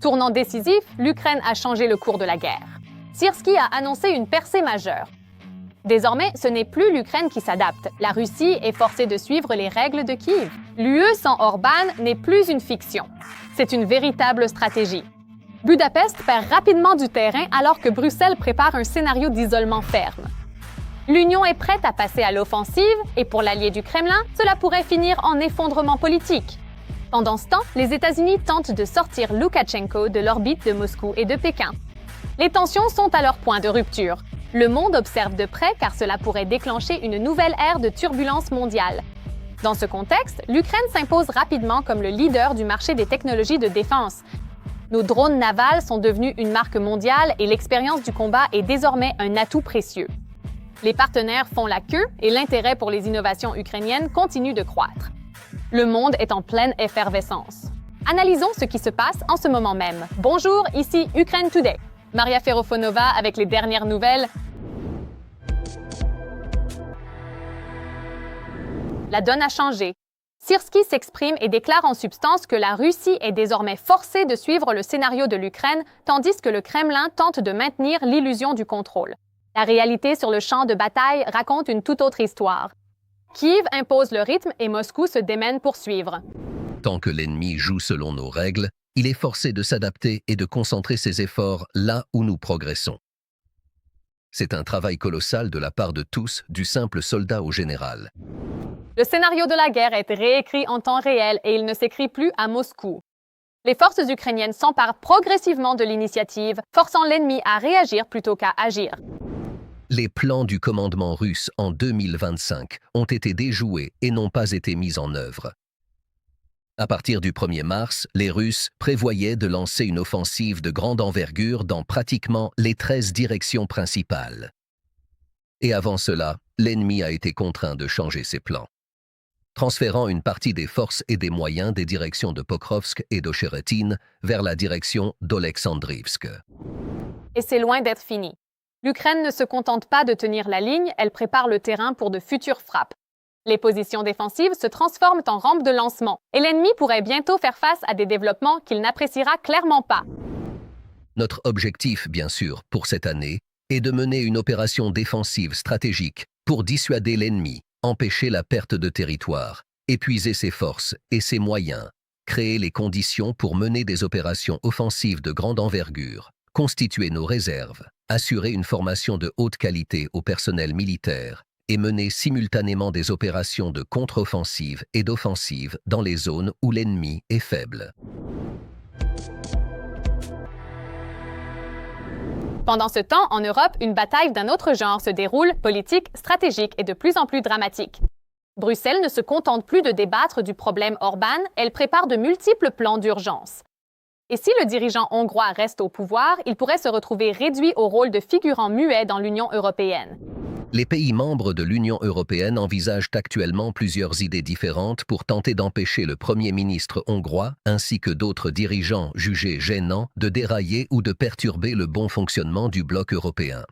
Tournant décisif, l'Ukraine a changé le cours de la guerre. Syrski a annoncé une percée majeure. Désormais, ce n'est plus l'Ukraine qui s'adapte. La Russie est forcée de suivre les règles de Kiev. L'UE sans Orban n'est plus une fiction. C'est une véritable stratégie. Budapest perd rapidement du terrain alors que Bruxelles prépare un scénario d'isolement ferme. L'Union est prête à passer à l'offensive et pour l'allié du Kremlin, cela pourrait finir en effondrement politique. Pendant ce temps, les États-Unis tentent de sortir Loukachenko de l'orbite de Moscou et de Pékin. Les tensions sont à leur point de rupture. Le monde observe de près car cela pourrait déclencher une nouvelle ère de turbulence mondiale. Dans ce contexte, l'Ukraine s'impose rapidement comme le leader du marché des technologies de défense. Nos drones navals sont devenus une marque mondiale et l'expérience du combat est désormais un atout précieux. Les partenaires font la queue et l'intérêt pour les innovations ukrainiennes continue de croître. Le monde est en pleine effervescence. Analysons ce qui se passe en ce moment même. Bonjour, ici Ukraine Today. Maria Ferofonova avec les dernières nouvelles. La donne a changé. Syrski s'exprime et déclare en substance que la Russie est désormais forcée de suivre le scénario de l'Ukraine, tandis que le Kremlin tente de maintenir l'illusion du contrôle. La réalité sur le champ de bataille raconte une toute autre histoire. Kiev impose le rythme et Moscou se démène pour suivre. Tant que l'ennemi joue selon nos règles, il est forcé de s'adapter et de concentrer ses efforts là où nous progressons. C'est un travail colossal de la part de tous, du simple soldat au général. Le scénario de la guerre est réécrit en temps réel et il ne s'écrit plus à Moscou. Les forces ukrainiennes s'emparent progressivement de l'initiative, forçant l'ennemi à réagir plutôt qu'à agir. Les plans du commandement russe en 2025 ont été déjoués et n'ont pas été mis en œuvre. À partir du 1er mars, les Russes prévoyaient de lancer une offensive de grande envergure dans pratiquement les 13 directions principales. Et avant cela, l'ennemi a été contraint de changer ses plans, transférant une partie des forces et des moyens des directions de Pokrovsk et d'Ocheretine vers la direction d'Olexandrivsk. Et c'est loin d'être fini. L'Ukraine ne se contente pas de tenir la ligne, elle prépare le terrain pour de futures frappes. Les positions défensives se transforment en rampe de lancement et l'ennemi pourrait bientôt faire face à des développements qu'il n'appréciera clairement pas. Notre objectif, bien sûr, pour cette année, est de mener une opération défensive stratégique pour dissuader l'ennemi, empêcher la perte de territoire, épuiser ses forces et ses moyens, créer les conditions pour mener des opérations offensives de grande envergure, constituer nos réserves, assurer une formation de haute qualité au personnel militaire et mener simultanément des opérations de contre-offensive et d'offensive dans les zones où l'ennemi est faible. Pendant ce temps, en Europe, une bataille d'un autre genre se déroule, politique, stratégique et de plus en plus dramatique. Bruxelles ne se contente plus de débattre du problème Orban, elle prépare de multiples plans d'urgence. Et si le dirigeant hongrois reste au pouvoir, il pourrait se retrouver réduit au rôle de figurant muet dans l'Union européenne. Les pays membres de l'Union européenne envisagent actuellement plusieurs idées différentes pour tenter d'empêcher le Premier ministre hongrois, ainsi que d'autres dirigeants jugés gênants, de dérailler ou de perturber le bon fonctionnement du bloc européen.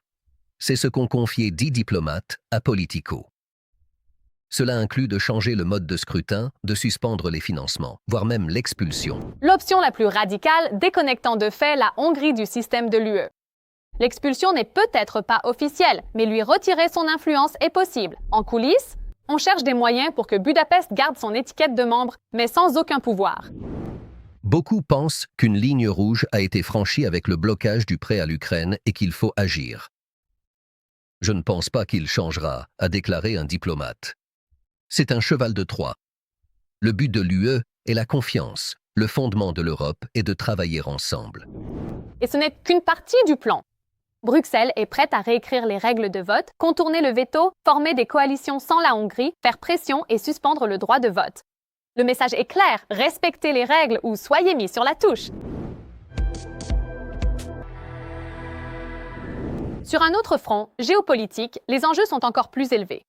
C'est ce qu'ont confié 10 diplomates à Politico. Cela inclut de changer le mode de scrutin, de suspendre les financements, voire même l'expulsion. L'option la plus radicale, déconnectant de fait la Hongrie du système de l'UE. L'expulsion n'est peut-être pas officielle, mais lui retirer son influence est possible. En coulisses, on cherche des moyens pour que Budapest garde son étiquette de membre, mais sans aucun pouvoir. Beaucoup pensent qu'une ligne rouge a été franchie avec le blocage du prêt à l'Ukraine et qu'il faut agir. Je ne pense pas qu'il changera, a déclaré un diplomate. C'est un cheval de Troie. Le but de l'UE est la confiance. Le fondement de l'Europe est de travailler ensemble. Et ce n'est qu'une partie du plan. Bruxelles est prête à réécrire les règles de vote, contourner le veto, former des coalitions sans la Hongrie, faire pression et suspendre le droit de vote. Le message est clair, respectez les règles ou soyez mis sur la touche. Sur un autre front, géopolitique, les enjeux sont encore plus élevés.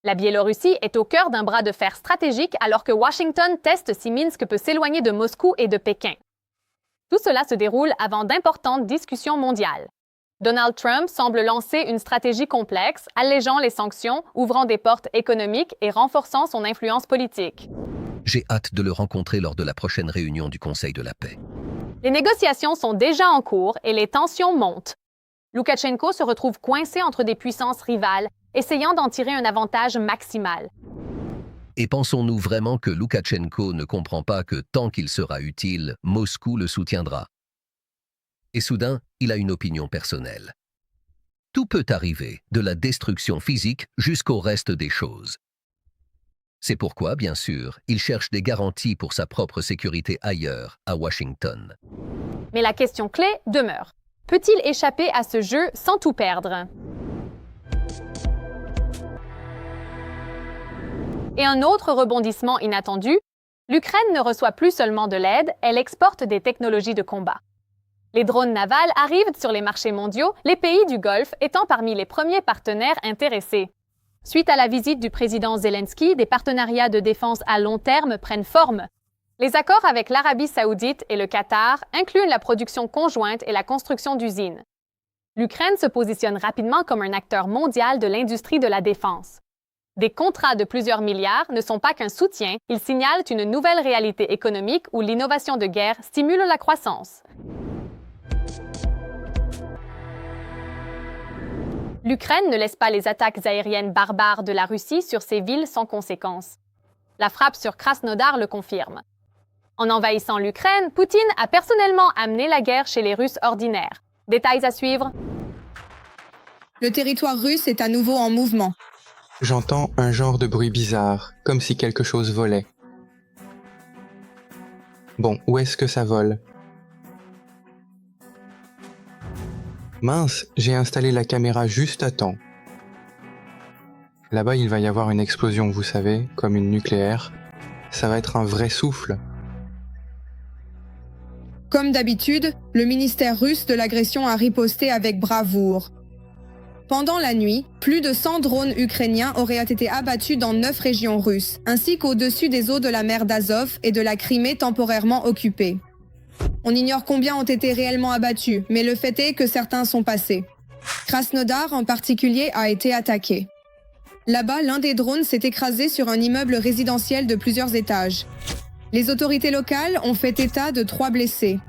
La Biélorussie est au cœur d'un bras de fer stratégique alors que Washington teste si Minsk peut s'éloigner de Moscou et de Pékin. Tout cela se déroule avant d'importantes discussions mondiales. Donald Trump semble lancer une stratégie complexe, allégeant les sanctions, ouvrant des portes économiques et renforçant son influence politique. J'ai hâte de le rencontrer lors de la prochaine réunion du Conseil de la paix. Les négociations sont déjà en cours et les tensions montent. Loukachenko se retrouve coincé entre des puissances rivales, essayant d'en tirer un avantage maximal. Et pensons-nous vraiment que Loukachenko ne comprend pas que tant qu'il sera utile, Moscou le soutiendra? Et soudain, il a une opinion personnelle. Tout peut arriver, de la destruction physique jusqu'au reste des choses. C'est pourquoi, bien sûr, il cherche des garanties pour sa propre sécurité ailleurs, à Washington. Mais la question clé demeure. Peut-il échapper à ce jeu sans tout perdre? Et un autre rebondissement inattendu, l'Ukraine ne reçoit plus seulement de l'aide, elle exporte des technologies de combat. Les drones navals arrivent sur les marchés mondiaux, les pays du Golfe étant parmi les premiers partenaires intéressés. Suite à la visite du président Zelensky, des partenariats de défense à long terme prennent forme. Les accords avec l'Arabie saoudite et le Qatar incluent la production conjointe et la construction d'usines. L'Ukraine se positionne rapidement comme un acteur mondial de l'industrie de la défense. Des contrats de plusieurs milliards ne sont pas qu'un soutien, ils signalent une nouvelle réalité économique où l'innovation de guerre stimule la croissance. L'Ukraine ne laisse pas les attaques aériennes barbares de la Russie sur ses villes sans conséquence. La frappe sur Krasnodar le confirme. En envahissant l'Ukraine, Poutine a personnellement amené la guerre chez les Russes ordinaires. Détails à suivre. Le territoire russe est à nouveau en mouvement. J'entends un genre de bruit bizarre, comme si quelque chose volait. Bon, où est-ce que ça vole? Mince, j'ai installé la caméra juste à temps. Là-bas, il va y avoir une explosion, vous savez, comme une nucléaire. Ça va être un vrai souffle. Comme d'habitude, le ministère russe de l'agression a riposté avec bravoure. Pendant la nuit, plus de 100 drones ukrainiens auraient été abattus dans 9 régions russes, ainsi qu'au-dessus des eaux de la mer d'Azov et de la Crimée temporairement occupée. On ignore combien ont été réellement abattus, mais le fait est que certains sont passés. Krasnodar en particulier a été attaqué. Là-bas, l'un des drones s'est écrasé sur un immeuble résidentiel de plusieurs étages. Les autorités locales ont fait état de 3 blessés.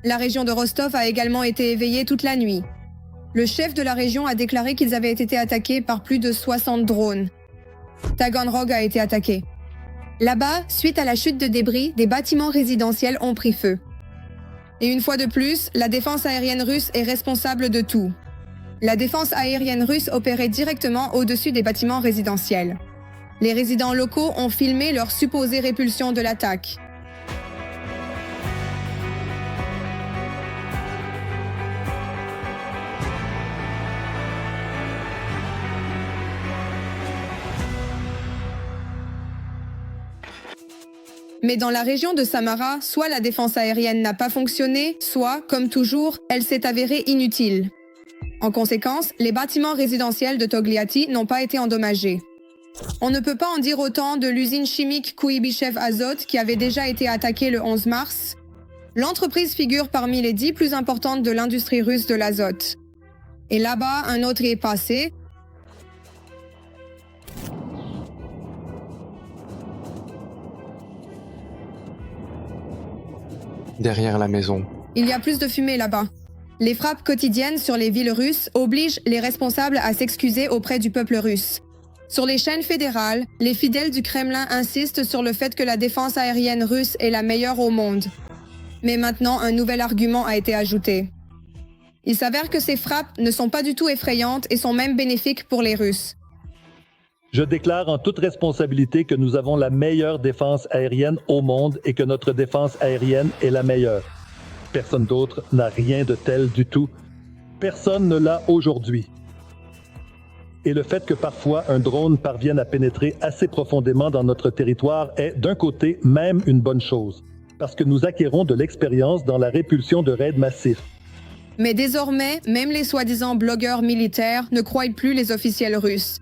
La région de Rostov a également été éveillée toute la nuit. Le chef de la région a déclaré qu'ils avaient été attaqués par plus de 60 drones. Taganrog a été attaqué. Là-bas, suite à la chute de débris, des bâtiments résidentiels ont pris feu. Et une fois de plus, la défense aérienne russe est responsable de tout. La défense aérienne russe opérait directement au-dessus des bâtiments résidentiels. Les résidents locaux ont filmé leur supposée répulsion de l'attaque. Mais dans la région de Samara, soit la défense aérienne n'a pas fonctionné, soit, comme toujours, elle s'est avérée inutile. En conséquence, les bâtiments résidentiels de Togliatti n'ont pas été endommagés. On ne peut pas en dire autant de l'usine chimique Kouibychev Azot qui avait déjà été attaquée le 11 mars. L'entreprise figure parmi les 10 plus importantes de l'industrie russe de l'azote. Et là-bas, un autre y est passé. Derrière la maison. Il y a plus de fumée là-bas. Les frappes quotidiennes sur les villes russes obligent les responsables à s'excuser auprès du peuple russe. Sur les chaînes fédérales, les fidèles du Kremlin insistent sur le fait que la défense aérienne russe est la meilleure au monde. Mais maintenant, un nouvel argument a été ajouté. Il s'avère que ces frappes ne sont pas du tout effrayantes et sont même bénéfiques pour les Russes. Je déclare en toute responsabilité que nous avons la meilleure défense aérienne au monde et que notre défense aérienne est la meilleure. Personne d'autre n'a rien de tel du tout. Personne ne l'a aujourd'hui. Et le fait que parfois un drone parvienne à pénétrer assez profondément dans notre territoire est, d'un côté, même une bonne chose, parce que nous acquérons de l'expérience dans la répulsion de raids massifs. Mais désormais, même les soi-disant blogueurs militaires ne croient plus les officiels russes.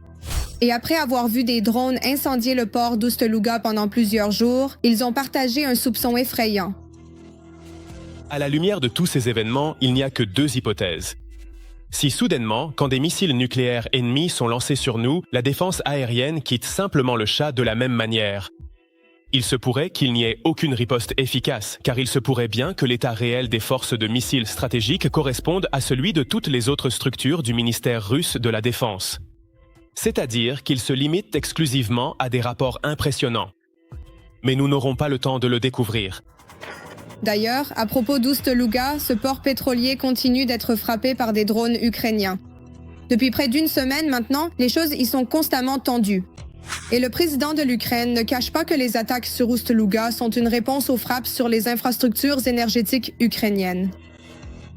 Et après avoir vu des drones incendier le port d'Oust-Louga pendant plusieurs jours, ils ont partagé un soupçon effrayant. À la lumière de tous ces événements, il n'y a que deux hypothèses. Si soudainement, quand des missiles nucléaires ennemis sont lancés sur nous, la défense aérienne quitte simplement le chat de la même manière. Il se pourrait qu'il n'y ait aucune riposte efficace, car il se pourrait bien que l'état réel des forces de missiles stratégiques corresponde à celui de toutes les autres structures du ministère russe de la Défense. C'est-à-dire qu'il se limite exclusivement à des rapports impressionnants. Mais nous n'aurons pas le temps de le découvrir. D'ailleurs, à propos d'Oust-Louga, ce port pétrolier continue d'être frappé par des drones ukrainiens. Depuis près d'une semaine maintenant, les choses y sont constamment tendues. Et le président de l'Ukraine ne cache pas que les attaques sur Oust-Louga sont une réponse aux frappes sur les infrastructures énergétiques ukrainiennes.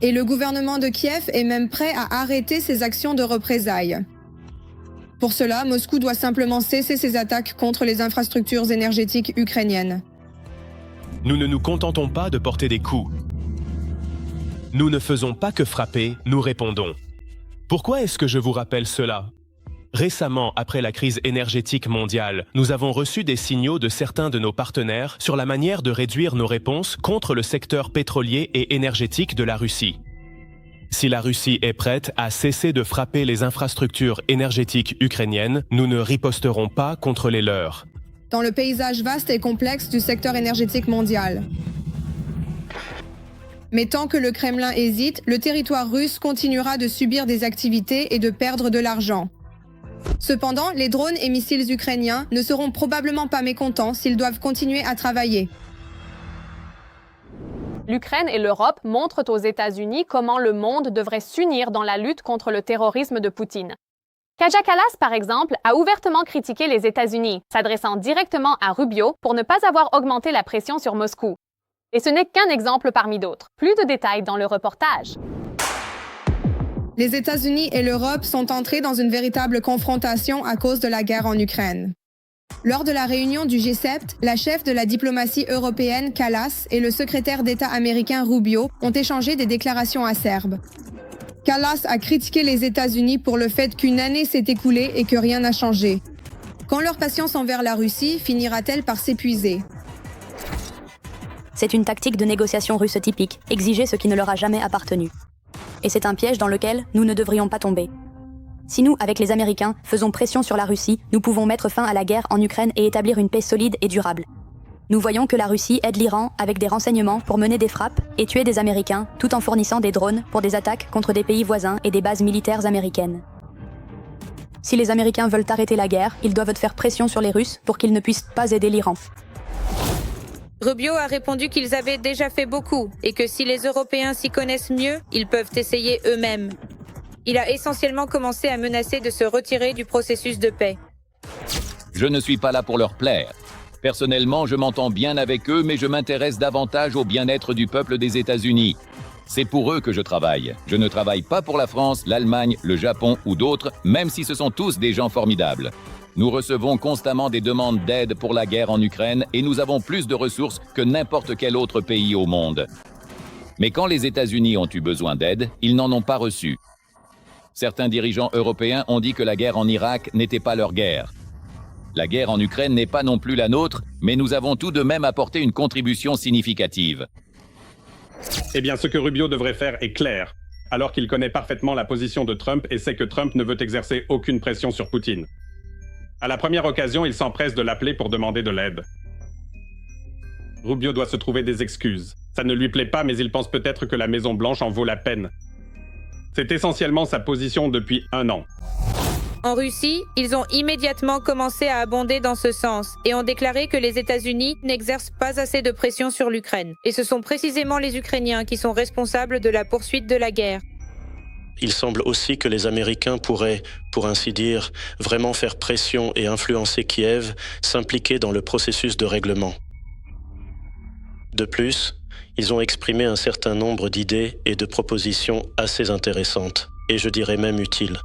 Et le gouvernement de Kiev est même prêt à arrêter ses actions de représailles. Pour cela, Moscou doit simplement cesser ses attaques contre les infrastructures énergétiques ukrainiennes. Nous ne nous contentons pas de porter des coups. Nous ne faisons pas que frapper, nous répondons. Pourquoi est-ce que je vous rappelle cela ? Récemment, après la crise énergétique mondiale, nous avons reçu des signaux de certains de nos partenaires sur la manière de réduire nos réponses contre le secteur pétrolier et énergétique de la Russie. Si la Russie est prête à cesser de frapper les infrastructures énergétiques ukrainiennes, nous ne riposterons pas contre les leurs. Dans le paysage vaste et complexe du secteur énergétique mondial. Mais tant que le Kremlin hésite, le territoire russe continuera de subir des activités et de perdre de l'argent. Cependant, les drones et missiles ukrainiens ne seront probablement pas mécontents s'ils doivent continuer à travailler. L'Ukraine et l'Europe montrent aux États-Unis comment le monde devrait s'unir dans la lutte contre le terrorisme de Poutine. Kaja Kallas, par exemple, a ouvertement critiqué les États-Unis, s'adressant directement à Rubio pour ne pas avoir augmenté la pression sur Moscou. Et ce n'est qu'un exemple parmi d'autres. Plus de détails dans le reportage. Les États-Unis et l'Europe sont entrés dans une véritable confrontation à cause de la guerre en Ukraine. Lors de la réunion du G7, la chef de la diplomatie européenne, Kallas, et le secrétaire d'État américain Rubio ont échangé des déclarations acerbes. Kallas a critiqué les États-Unis pour le fait qu'une année s'est écoulée et que rien n'a changé. Quand leur patience envers la Russie finira-t-elle par s'épuiser ? C'est une tactique de négociation russe typique, exiger ce qui ne leur a jamais appartenu. Et c'est un piège dans lequel nous ne devrions pas tomber. Si nous, avec les Américains, faisons pression sur la Russie, nous pouvons mettre fin à la guerre en Ukraine et établir une paix solide et durable. Nous voyons que la Russie aide l'Iran avec des renseignements pour mener des frappes et tuer des Américains, tout en fournissant des drones pour des attaques contre des pays voisins et des bases militaires américaines. Si les Américains veulent arrêter la guerre, ils doivent faire pression sur les Russes pour qu'ils ne puissent pas aider l'Iran. Rubio a répondu qu'ils avaient déjà fait beaucoup et que si les Européens s'y connaissent mieux, ils peuvent essayer eux-mêmes. Il a essentiellement commencé à menacer de se retirer du processus de paix. Je ne suis pas là pour leur plaire. Personnellement, je m'entends bien avec eux, mais je m'intéresse davantage au bien-être du peuple des États-Unis. C'est pour eux que je travaille. Je ne travaille pas pour la France, l'Allemagne, le Japon ou d'autres, même si ce sont tous des gens formidables. Nous recevons constamment des demandes d'aide pour la guerre en Ukraine et nous avons plus de ressources que n'importe quel autre pays au monde. Mais quand les États-Unis ont eu besoin d'aide, ils n'en ont pas reçu. Certains dirigeants européens ont dit que la guerre en Irak n'était pas leur guerre. La guerre en Ukraine n'est pas non plus la nôtre, mais nous avons tout de même apporté une contribution significative. Eh bien, ce que Rubio devrait faire est clair, alors qu'il connaît parfaitement la position de Trump et sait que Trump ne veut exercer aucune pression sur Poutine. À la première occasion, il s'empresse de l'appeler pour demander de l'aide. Rubio doit se trouver des excuses. Ça ne lui plaît pas, mais il pense peut-être que la Maison-Blanche en vaut la peine. C'est essentiellement sa position depuis 1 an. En Russie, ils ont immédiatement commencé à abonder dans ce sens et ont déclaré que les États-Unis n'exercent pas assez de pression sur l'Ukraine. Et ce sont précisément les Ukrainiens qui sont responsables de la poursuite de la guerre. Il semble aussi que les Américains pourraient, pour ainsi dire, vraiment faire pression et influencer Kiev, s'impliquer dans le processus de règlement. De plus, ils ont exprimé un certain nombre d'idées et de propositions assez intéressantes, et je dirais même utiles.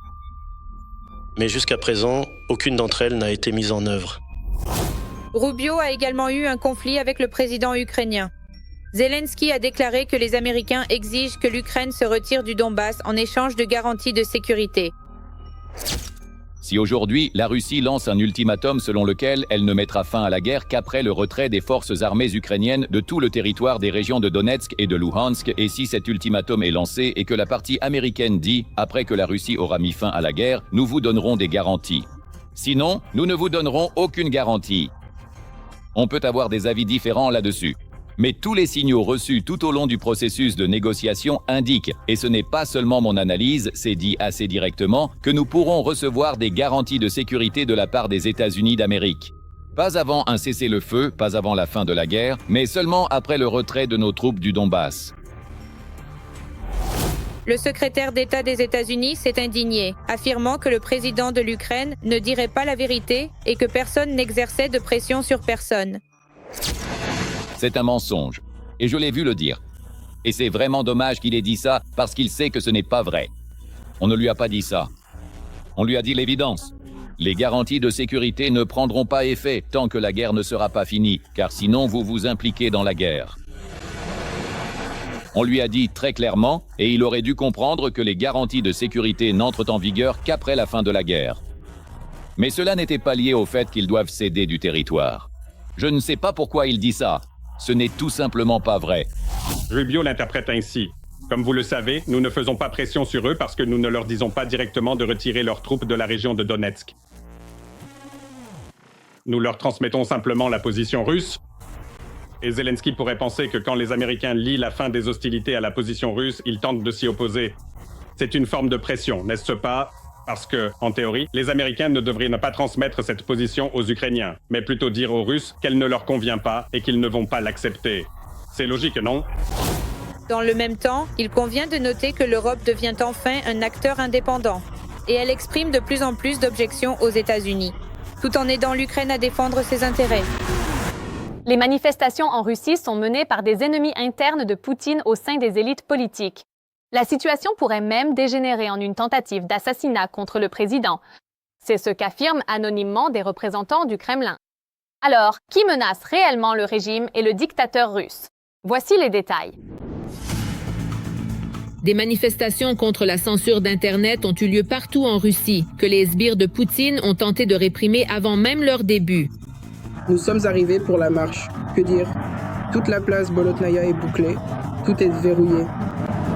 Mais jusqu'à présent, aucune d'entre elles n'a été mise en œuvre. Rubio a également eu un conflit avec le président ukrainien. Zelensky a déclaré que les Américains exigent que l'Ukraine se retire du Donbass en échange de garanties de sécurité. Si aujourd'hui, la Russie lance un ultimatum selon lequel elle ne mettra fin à la guerre qu'après le retrait des forces armées ukrainiennes de tout le territoire des régions de Donetsk et de Luhansk, et si cet ultimatum est lancé et que la partie américaine dit, après que la Russie aura mis fin à la guerre, nous vous donnerons des garanties. Sinon, nous ne vous donnerons aucune garantie. On peut avoir des avis différents là-dessus. Mais tous les signaux reçus tout au long du processus de négociation indiquent, et ce n'est pas seulement mon analyse, c'est dit assez directement, que nous pourrons recevoir des garanties de sécurité de la part des États-Unis d'Amérique. Pas avant un cessez-le-feu, pas avant la fin de la guerre, mais seulement après le retrait de nos troupes du Donbass. Le secrétaire d'État des États-Unis s'est indigné, affirmant que le président de l'Ukraine ne dirait pas la vérité et que personne n'exerçait de pression sur personne. C'est un mensonge, et je l'ai vu le dire. Et c'est vraiment dommage qu'il ait dit ça, parce qu'il sait que ce n'est pas vrai. On ne lui a pas dit ça. On lui a dit l'évidence. Les garanties de sécurité ne prendront pas effet tant que la guerre ne sera pas finie, car sinon vous vous impliquez dans la guerre. On lui a dit très clairement, et il aurait dû comprendre que les garanties de sécurité n'entrent en vigueur qu'après la fin de la guerre. Mais cela n'était pas lié au fait qu'ils doivent céder du territoire. Je ne sais pas pourquoi il dit ça. Ce n'est tout simplement pas vrai. Rubio l'interprète ainsi. Comme vous le savez, nous ne faisons pas pression sur eux parce que nous ne leur disons pas directement de retirer leurs troupes de la région de Donetsk. Nous leur transmettons simplement la position russe. Et Zelensky pourrait penser que quand les Américains lient la fin des hostilités à la position russe, ils tentent de s'y opposer. C'est une forme de pression, n'est-ce pas ? Parce que, en théorie, les Américains ne devraient ne pas transmettre cette position aux Ukrainiens, mais plutôt dire aux Russes qu'elle ne leur convient pas et qu'ils ne vont pas l'accepter. C'est logique, non ? Dans le même temps, il convient de noter que l'Europe devient enfin un acteur indépendant, et elle exprime de plus en plus d'objections aux États-Unis, tout en aidant l'Ukraine à défendre ses intérêts. Les manifestations en Russie sont menées par des ennemis internes de Poutine au sein des élites politiques. La situation pourrait même dégénérer en une tentative d'assassinat contre le président. C'est ce qu'affirment anonymement des représentants du Kremlin. Alors, qui menace réellement le régime et le dictateur russe? Voici les détails. Des manifestations contre la censure d'Internet ont eu lieu partout en Russie, que les sbires de Poutine ont tenté de réprimer avant même leur début. Nous sommes arrivés pour la marche. Que dire? Toute la place Bolotnaya est bouclée. Tout est verrouillé.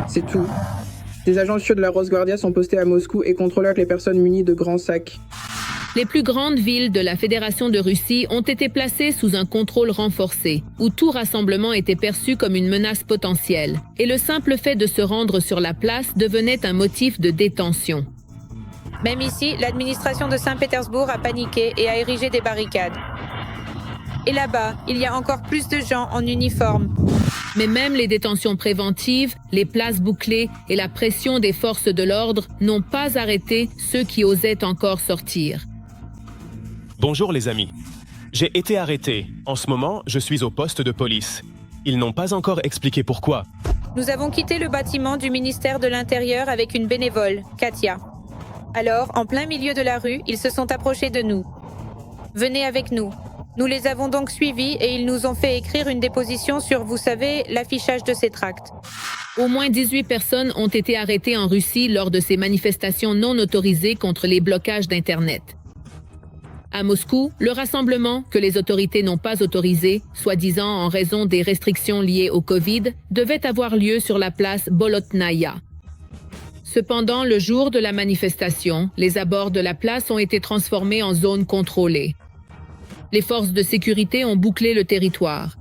C'est tout. Des agents de la Rosguardia sont postés à Moscou et contrôlent les personnes munies de grands sacs. Les plus grandes villes de la Fédération de Russie ont été placées sous un contrôle renforcé, où tout rassemblement était perçu comme une menace potentielle, et le simple fait de se rendre sur la place devenait un motif de détention. Même ici, l'administration de Saint-Pétersbourg a paniqué et a érigé des barricades. Et là-bas, il y a encore plus de gens en uniforme. Mais même les détentions préventives, les places bouclées et la pression des forces de l'ordre n'ont pas arrêté ceux qui osaient encore sortir. Bonjour les amis. J'ai été arrêté. En ce moment, je suis au poste de police. Ils n'ont pas encore expliqué pourquoi. Nous avons quitté le bâtiment du ministère de l'Intérieur avec une bénévole, Katia. Alors, en plein milieu de la rue, ils se sont approchés de nous. Venez avec nous. Nous les avons donc suivis et ils nous ont fait écrire une déposition sur, vous savez, l'affichage de ces tracts. Au moins 18 personnes ont été arrêtées en Russie lors de ces manifestations non autorisées contre les blocages d'Internet. À Moscou, le rassemblement, que les autorités n'ont pas autorisé, soi-disant en raison des restrictions liées au Covid, devait avoir lieu sur la place Bolotnaya. Cependant, le jour de la manifestation, les abords de la place ont été transformés en zone contrôlée. Les forces de sécurité ont bouclé le territoire.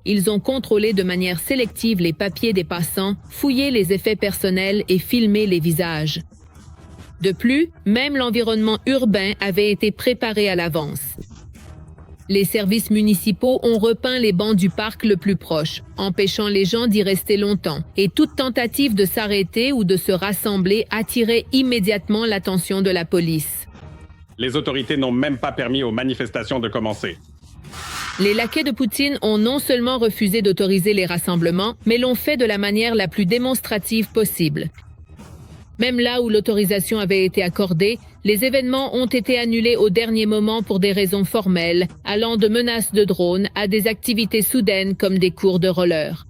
Ils ont contrôlé de manière sélective les papiers des passants, fouillé les effets personnels et filmé les visages. De plus, même l'environnement urbain avait été préparé à l'avance. Les services municipaux ont repeint les bancs du parc le plus proche, empêchant les gens d'y rester longtemps, et toute tentative de s'arrêter ou de se rassembler attirait immédiatement l'attention de la police. Les autorités n'ont même pas permis aux manifestations de commencer. Les laquais de Poutine ont non seulement refusé d'autoriser les rassemblements, mais l'ont fait de la manière la plus démonstrative possible. Même là où l'autorisation avait été accordée, les événements ont été annulés au dernier moment pour des raisons formelles, allant de menaces de drones à des activités soudaines comme des cours de roller.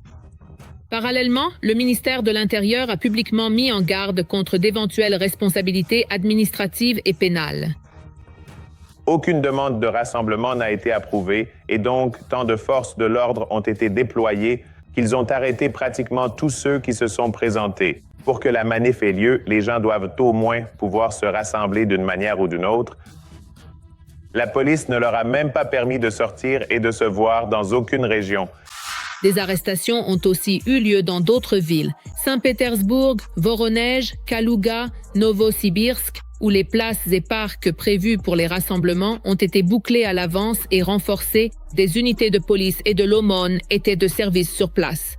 Parallèlement, le ministère de l'Intérieur a publiquement mis en garde contre d'éventuelles responsabilités administratives et pénales. Aucune demande de rassemblement n'a été approuvée et donc tant de forces de l'ordre ont été déployées qu'ils ont arrêté pratiquement tous ceux qui se sont présentés. Pour que la manif ait lieu, les gens doivent au moins pouvoir se rassembler d'une manière ou d'une autre. La police ne leur a même pas permis de sortir et de se voir dans aucune région. Des arrestations ont aussi eu lieu dans d'autres villes, Saint-Pétersbourg, Voronej, Kalouga, Novosibirsk, où les places et parcs prévus pour les rassemblements ont été bouclés à l'avance et renforcés. Des unités de police et de l'aumône étaient de service sur place.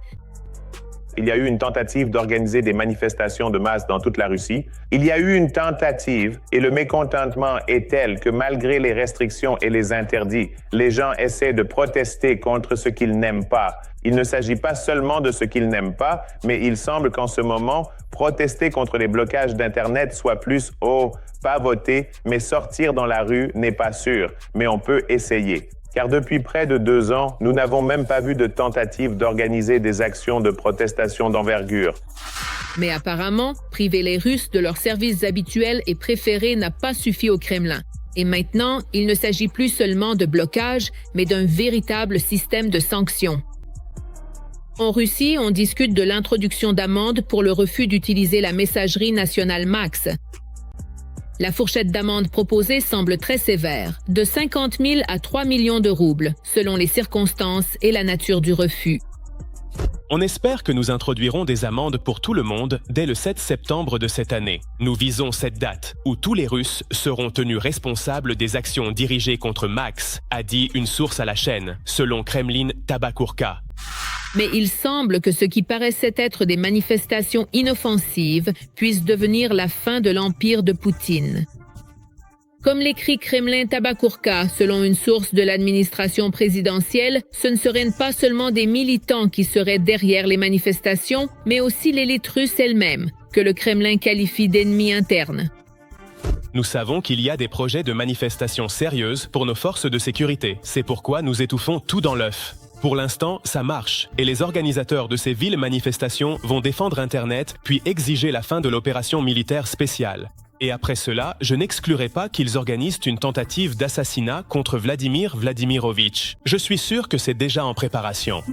Il y a eu une tentative d'organiser des manifestations de masse dans toute la Russie. Il y a eu une tentative et le mécontentement est tel que malgré les restrictions et les interdits, les gens essaient de protester contre ce qu'ils n'aiment pas. Il ne s'agit pas seulement de ce qu'ils n'aiment pas, mais il semble qu'en ce moment, protester contre les blocages d'Internet soit plus « oh, pas voter, mais sortir dans la rue n'est pas sûr, mais on peut essayer ». Car depuis près de 2 ans, nous n'avons même pas vu de tentative d'organiser des actions de protestation d'envergure. Mais apparemment, priver les Russes de leurs services habituels et préférés n'a pas suffi au Kremlin. Et maintenant, il ne s'agit plus seulement de blocage, mais d'un véritable système de sanctions. En Russie, on discute de l'introduction d'amendes pour le refus d'utiliser la messagerie nationale Max. La fourchette d'amende proposée semble très sévère, de 50 000 à 3 millions de roubles, selon les circonstances et la nature du refus. On espère que nous introduirons des amendes pour tout le monde dès le 7 septembre de cette année. Nous visons cette date où tous les Russes seront tenus responsables des actions dirigées contre Max, a dit une source à la chaîne, selon Kremlin Tabakourka. Mais il semble que ce qui paraissait être des manifestations inoffensives puisse devenir la fin de l'empire de Poutine. Comme l'écrit Kremlin Tabakourka, selon une source de l'administration présidentielle, ce ne seraient pas seulement des militants qui seraient derrière les manifestations, mais aussi l'élite russe elle-même, que le Kremlin qualifie d'ennemi interne. Nous savons qu'il y a des projets de manifestations sérieuses pour nos forces de sécurité. C'est pourquoi nous étouffons tout dans l'œuf. Pour l'instant, ça marche, et les organisateurs de ces villes manifestations vont défendre Internet, puis exiger la fin de l'opération militaire spéciale. Et après cela, je n'exclurai pas qu'ils organisent une tentative d'assassinat contre Vladimir Vladimirovitch. Je suis sûr que c'est déjà en préparation.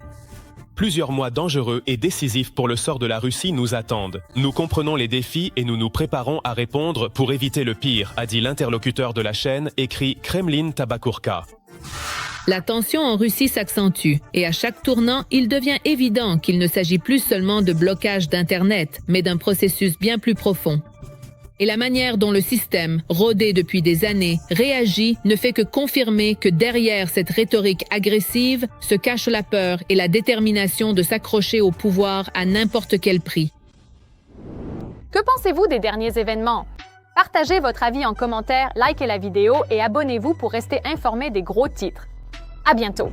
Plusieurs mois dangereux et décisifs pour le sort de la Russie nous attendent. Nous comprenons les défis et nous nous préparons à répondre pour éviter le pire, a dit l'interlocuteur de la chaîne, écrit Kremlin Tabakourka. La tension en Russie s'accentue et à chaque tournant, il devient évident qu'il ne s'agit plus seulement de blocage d'Internet, mais d'un processus bien plus profond. Et la manière dont le système, rodé depuis des années, réagit ne fait que confirmer que derrière cette rhétorique agressive se cache la peur et la détermination de s'accrocher au pouvoir à n'importe quel prix. Que pensez-vous des derniers événements? Partagez votre avis en commentaire, likez la vidéo et abonnez-vous pour rester informé des gros titres. À bientôt!